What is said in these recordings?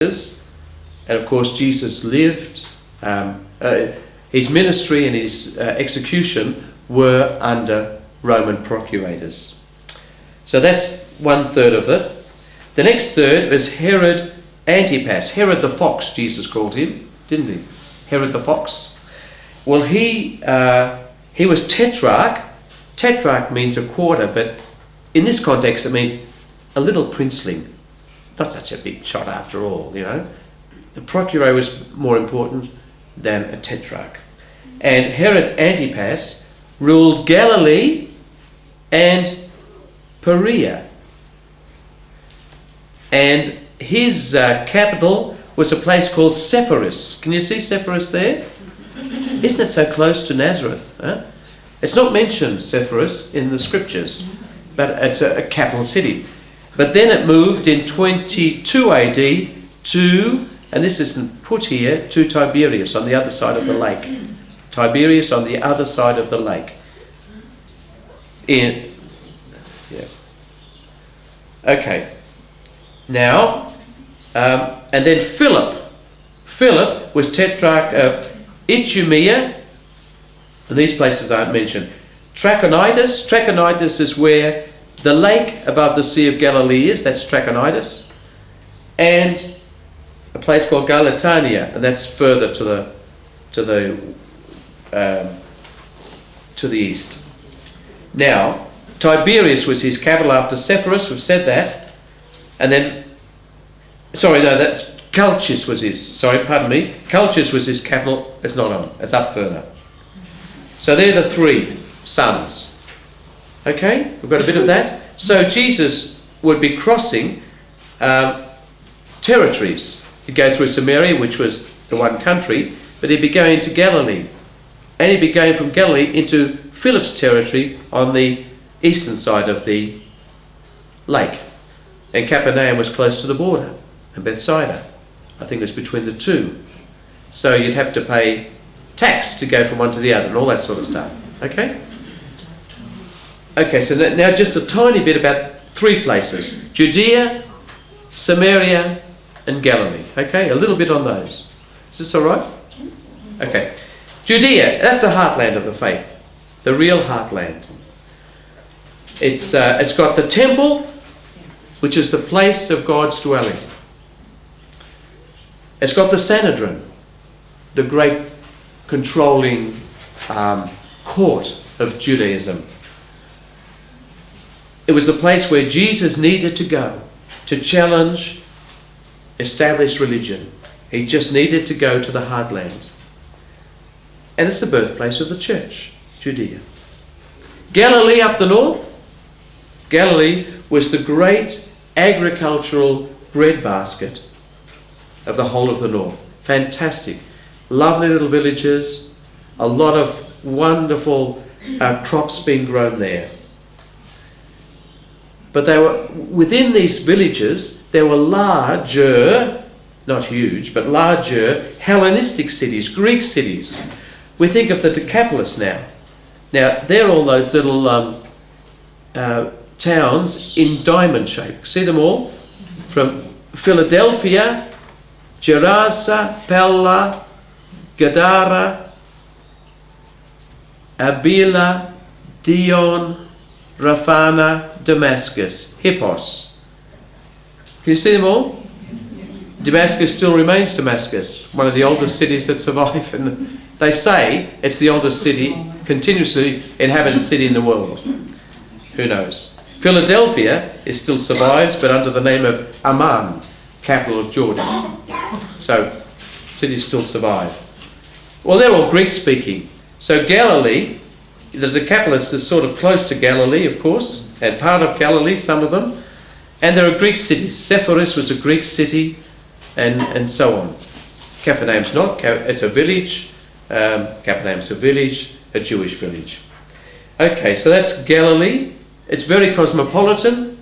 and of course Jesus lived. His ministry and his execution were under Roman procurators. So that's 1/3 of it. The next third is Herod Antipas. Herod the fox, Jesus called him, didn't he? Herod the fox. Well, he was tetrarch. Tetrarch means a quarter, but in this context it means a little princeling. Not such a big shot after all, you know. The procurator was more important than a tetrarch. And Herod Antipas ruled Galilee and Perea. And his capital was a place called Sepphoris. Can you see Sepphoris there? Isn't it so close to Nazareth? Huh? It's not mentioned, Sepphoris, in the scriptures, but it's a capital city. But then it moved in 22 AD to, and this isn't put here, to Tiberias on the other side of the lake. Tiberias on the other side of the lake. Okay. Now, and then Philip. Philip was tetrarch of Idumea, and these places aren't mentioned. Trachonitis. Trachonitis is where the lake above the Sea of Galilee is. That's Trachonitis. And a place called Galatania, and that's further to the east. Now, Tiberias was his capital after Sepphoris. We've said that. And then, Colchis was his. Colchis was his capital. It's not on. It's up further. So they're the three sons. Okay, we've got a bit of that. So Jesus would be crossing territories. He'd go through Samaria, which was the one country, but he'd be going to Galilee. And he'd be going from Galilee into Philip's territory on the eastern side of the lake. And Capernaum was close to the border, and Bethsaida, I think it was between the two. So you'd have to pay tax to go from one to the other and all that sort of stuff. Okay? Okay, so now just a tiny bit about three places. Judea, Samaria, and Galilee. Okay, a little bit on those. Is this all right? Okay. Judea, that's the heartland of the faith. The real heartland. It's got the temple, which is the place of God's dwelling. It's got the Sanhedrin, the great controlling court of Judaism. It was the place where Jesus needed to go to challenge established religion. He just needed to go to the heartland. And it's the birthplace of the church, Judea. Galilee up the north. Galilee was the great agricultural breadbasket of the whole of the north. Fantastic. Lovely little villages. A lot of wonderful crops being grown there. But they were within these villages, there were larger, not huge, but larger Hellenistic cities, Greek cities. We think of the Decapolis now. Now, they're all those little towns in diamond shape. See them all? From Philadelphia, Gerasa, Pella, Gadara, Abila, Dion, Raphana, Damascus, Hippos. Can you see them all? Damascus still remains Damascus, one of the oldest cities that survive. And they say it's the oldest city, continuously inhabited city in the world. Who knows? Philadelphia still survives, but under the name of Amman, capital of Jordan. So, cities still survive. Well, they're all Greek-speaking. So Galilee, the Decapolis is sort of close to Galilee, of course, and part of Galilee, some of them. And there are Greek cities. Sepphoris was a Greek city, and so on. Capernaum's not. It's a village. Capernaum's a village, a Jewish village. Okay, so that's Galilee. It's very cosmopolitan.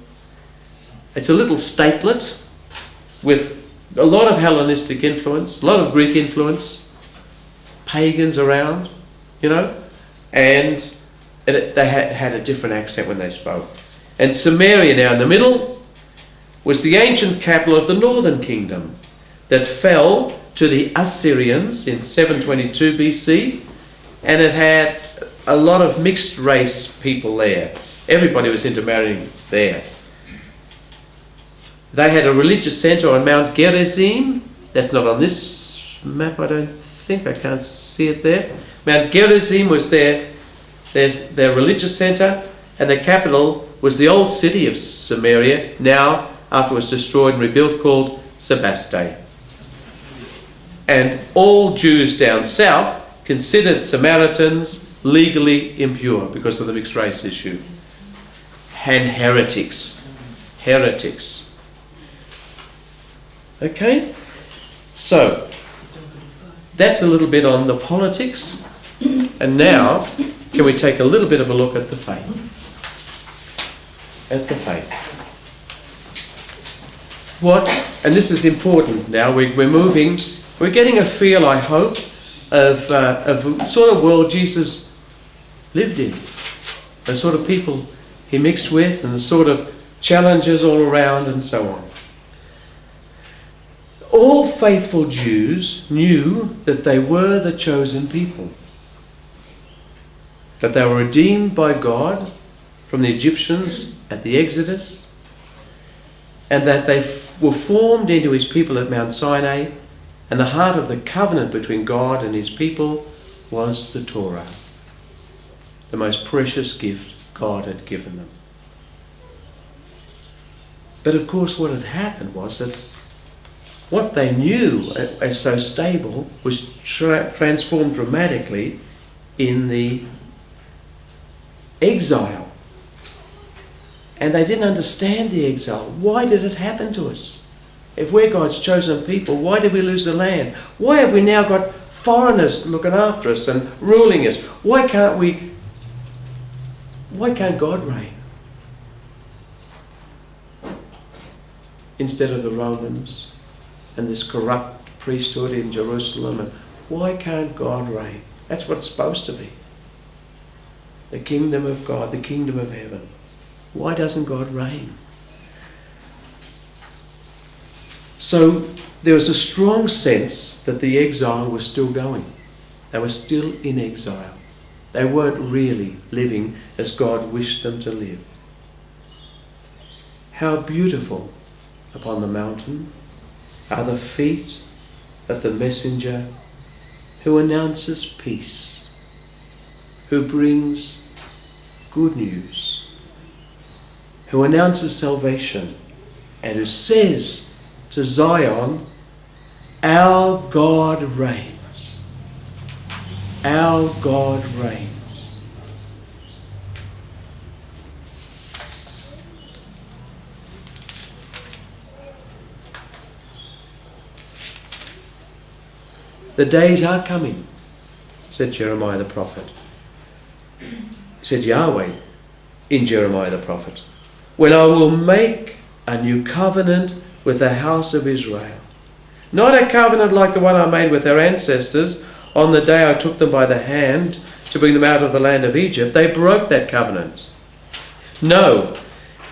It's a little statelet with a lot of Hellenistic influence, a lot of Greek influence, pagans around, you know, and they had a different accent when they spoke. And Samaria now in the middle was the ancient capital of the northern kingdom. that fell to the Assyrians in 722 BC, and it had a lot of mixed race people there. Everybody was intermarrying there. They had a religious centre on Mount Gerizim. That's not on this map, I don't think. I can't see it there. Mount Gerizim was their religious centre, and the capital was the old city of Samaria, now, after it was destroyed and rebuilt, called Sebaste. And all Jews down south considered Samaritans legally impure because of the mixed race issue. And heretics. Heretics. Okay? So, that's a little bit on the politics. And now, can we take a little bit of a look at the faith? At the faith. What, and this is important now, we're getting a feel, I hope, of the sort of world Jesus lived in, the sort of people he mixed with, and the sort of challenges all around, and so on. All faithful Jews knew that they were the chosen people, that they were redeemed by God from the Egyptians at the Exodus, and that they were formed into his people at Mount Sinai, and the heart of the covenant between God and his people was the Torah, the most precious gift God had given them. But of course what had happened was that what they knew as so stable was transformed dramatically in the exile. And they didn't understand the exile. Why did it happen to us? If we're God's chosen people, why did we lose the land? Why have we now got foreigners looking after us and ruling us? Why can't God reign? Instead of the Romans and this corrupt priesthood in Jerusalem. And why can't God reign? That's what it's supposed to be. The kingdom of God, the kingdom of heaven. Why doesn't God reign? So there was a strong sense that the exile was still going. They were still in exile. They weren't really living as God wished them to live. How beautiful upon the mountain are the feet of the messenger who announces peace, who brings good news, who announces salvation, and who says to Zion, our God reigns. Our God reigns. The days are coming, said Jeremiah the prophet. Said Yahweh in Jeremiah the prophet, when I will make a new covenant with the house of Israel. Not a covenant like the one I made with their ancestors on the day I took them by the hand to bring them out of the land of Egypt. They broke that covenant. No,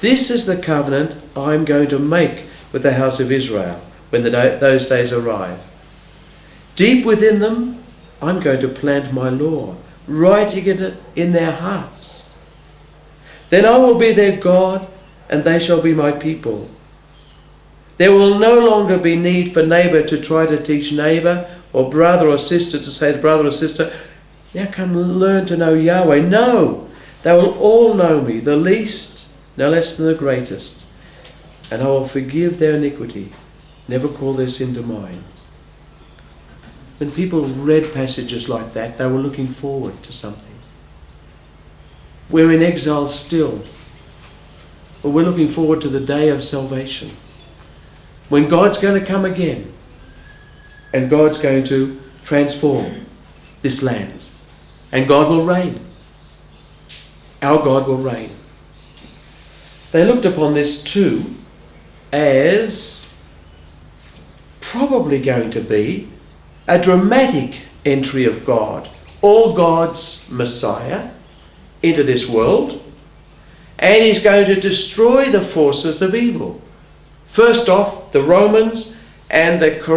this is the covenant I'm going to make with the house of Israel when those days arrive. Deep within them, I'm going to plant my law, writing it in their hearts. Then I will be their God, and they shall be my people. There will no longer be need for neighbour to try to teach neighbour, or brother or sister to say to brother or sister, now come learn to know Yahweh. No, they will all know me, the least no less than the greatest. And I will forgive their iniquity, never call their sin to mind. When people read passages like that, they were looking forward to something. We're in exile still, but we're looking forward to the day of salvation, when God's going to come again, and God's going to transform this land, and God will reign. Our God will reign. They looked upon this too as probably going to be a dramatic entry of God, or God's Messiah, into this world, and he's going to destroy the forces of evil. First off, the Romans and the corrupt